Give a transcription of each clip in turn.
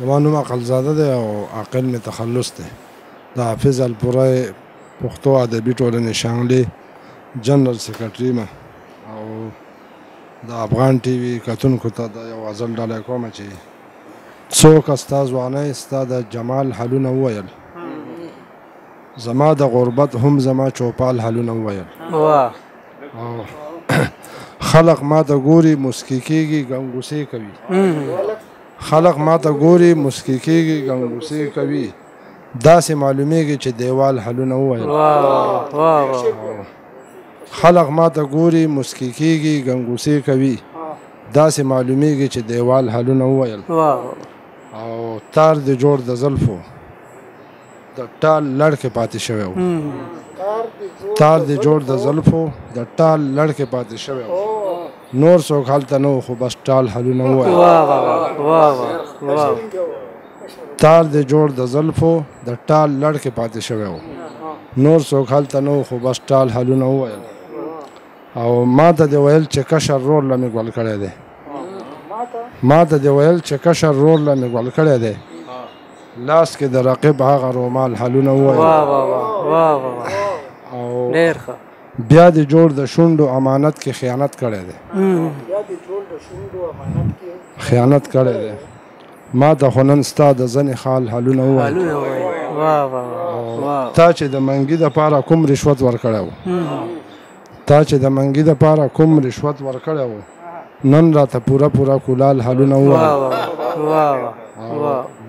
زما نوم عقلزاده دی او عاقل مې تخلص دی. د حافظ الپوره پښتو ادبي ټولنې شانګلې جنرال سیکرټري یم او د افغان ټي وي کتونکو ته د یو غزل ډالۍ کومه چې څوک ستا ځوانۍ ستا د جمال حالونه وویل، زما د غربت هم زما چوپال حالونه وویل. او خلق ما ته ګوري مسکی کېږي ګنګوسې کوي، خلق ما ته ګوري مسکی کېږي ګنګوسې کوي، داسې معلومیږي چې دیوال حلونه وویل. خلق ما ته ګوري مسکی کېږي ګنګوسې کوي، داسې معلومیږي چې دیوال حلونه وویل. او تار دې جوړ د زلفو د ټال لړ کې پاتې شوی و، تار دې جوړ د زلفو د ټال لړ کې پاتې شوی و، نور څوک هلته نه و خو بس ټال حلونه وویل. تار دې جوړ د زلفو د ټال لړ کې پاتې شوی و، نور څوک هلته نه و خو بس ټال حلونه وویل. او ما ته دې ویل چې کشر رور له مې ګل کړی دی، ما ته دې ویل چې کشر رور له مې ګل کړی دی، لاس کې د رقیب هغه رومال حلونه وویل. او بیا دې جوړ د شونډو امانت کې خیانت کړی دی، خیانت کړی دی، ما ته خو نن ستا د ځنې خال حلونه وویل. تا چې د منګي دپاره کوم رشوت ورکړی و، تا چې د منګي دپاره کوم رشوت ورکړی و، نن راته پوره پوره کولال حلونه وویل.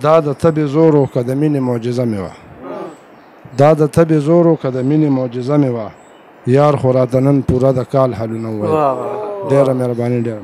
دا د تبې زور و که د مینې معجزه مې وه، دا د تبې زور و که د مینې معجزه مې وه، یار خو راته نن پوره د کال حلونه وویل. ډېره مهرباني. ډېره